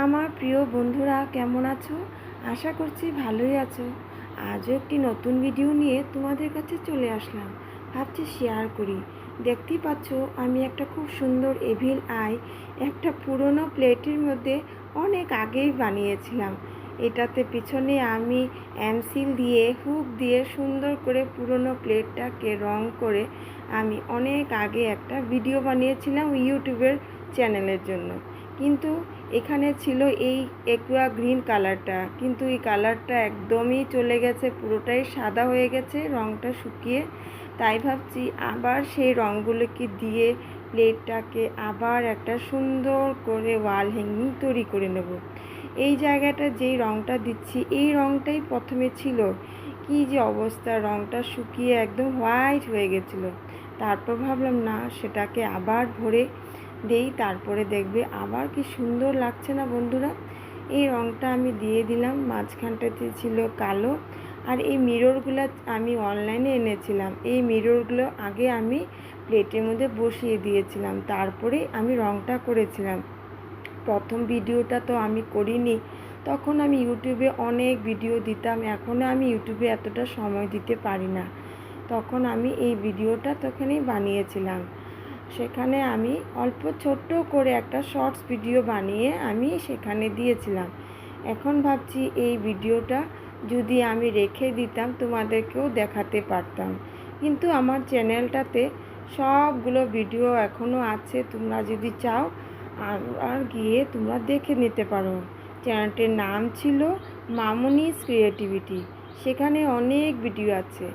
আমার প্রিয় বন্ধুরা কেমন আছো? আশা করছি ভালোই আছো। আজও একটি নতুন ভিডিও নিয়ে তোমাদের কাছে চলে আসলাম। ভাবছি শেয়ার করি। দেখতেই পাচ্ছ আমি একটা খুব সুন্দর এভিল আই একটা পুরনো প্লেটের মধ্যে অনেক আগেই বানিয়েছিলাম। এটাতে পিছনে আমি এমসিল দিয়ে হুক দিয়ে সুন্দর করে পুরনো প্লেটটাকে রং করে আমি অনেক আগে একটা ভিডিও বানিয়েছিলাম ইউটিউবের চ্যানেলের জন্য। কিন্তু এখানে ছিল এই একুয়া গ্রিন কালারটা, কিন্তু এই কালারটা একদমই চলে গেছে, পুরোটাই সাদা হয়ে গেছে রঙটা শুকিয়ে। তাই ভাবছি আবার সেই রঙগুলোকে দিয়ে প্লেটটাকে আবার একটা সুন্দর করে ওয়াল হ্যাঙ্গিং তৈরি করে নেব। এই জায়গাটা যেই রঙটা দিচ্ছি এই রঙটাই প্রথমে ছিল, কি যে অবস্থা, রঙটা শুকিয়ে একদম হোয়াইট হয়ে গেছিলো। তারপর ভাবলাম না, সেটাকে আবার ভরে দেই, তারপরে দেখবে আবার কি সুন্দর লাগছে না বন্ধুরা। এই রঙটা আমি দিয়ে দিলাম, মাঝখানটাতে ছিল কালো। আর এই মিররগুলো আমি অনলাইনে এনেছিলাম। এই মিররগুলো আগে আমি প্লেটের মধ্যে বসিয়ে দিয়েছিলাম, তারপরে আমি রঙটা করেছিলাম। প্রথম ভিডিওটা তো আমি করিনি, তখন আমি ইউটিউবে অনেক ভিডিও দিতাম। এখন আমি ইউটিউবে এতটা সময় দিতে পারি না। তখন আমি এই ভিডিওটা তখনই বানিয়েছিলাম। সেখানে আমি অল্প ছোট্ট করে একটা শর্টস ভিডিও বানিয়ে আমি সেখানে দিয়েছিলাম। এখন ভাবছি এই ভিডিওটা যদি আমি রেখে দিতাম তোমাদেরকেও দেখাতে পারতাম। কিন্তু আমার চ্যানেলটাতে সবগুলো ভিডিও এখনও আছে, তোমরা যদি চাও আর গিয়ে তোমরা দেখে নিতে পারো। চ্যানেলটির নাম ছিল মামনিস ক্রিয়েটিভিটি। সেখানে অনেক ভিডিও আছে।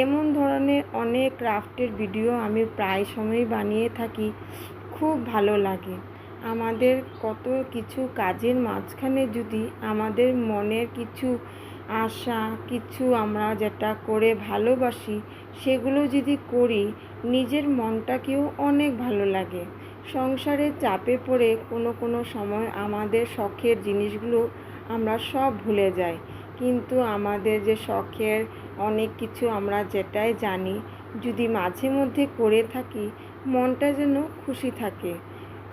এমন ধরনের অনেক ক্রাফটের ভিডিও আমি প্রায় সময়ই বানিয়ে থাকি, খুব ভালো লাগে। আমাদের কত কিছু কাজের মাঝখানে যদি আমাদের মনের কিছু আশা, কিছু আমরা যেটা করে ভালোবাসি সেগুলো যদি করি, নিজের মনটাকেও অনেক ভালো লাগে। সংসারের চাপে পড়ে কোনো সময় আমাদের শখের জিনিসগুলো আমরা সব ভুলে যাই, কিন্তু আমাদের যে শখের অনেক কিছু আমরা যেটাই জানি যদি মাঝে মধ্যে করে থাকি, মনটা যেন খুশি থাকে।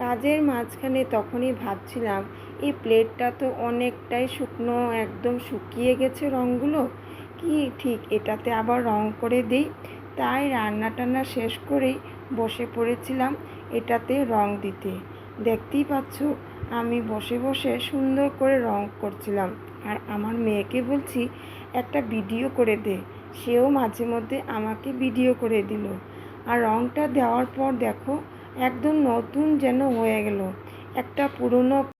কাজের মাঝখানে তখনই ভাবছিলাম এই প্লেটটা তো অনেকটাই শুকনো, একদম শুকিয়ে গেছে রঙগুলো, কি ঠিক এটাতে আবার রং করে দিই। তাই রান্না টান্না শেষ করেই বসে পড়েছিলাম এটাতে রং দিতে। দেখতেই পাচ্ছ আমি বসে বসে সুন্দর করে রং করছিলাম। আর আমার মেয়েকে বলছি একটা ভিডিও করে দে, সেও মাঝে মধ্যে আমাকে ভিডিও করে দিল। আর রংটা দেওয়ার পর দেখো একদম নতুন যেন হয়ে গেল। একটা পুরনো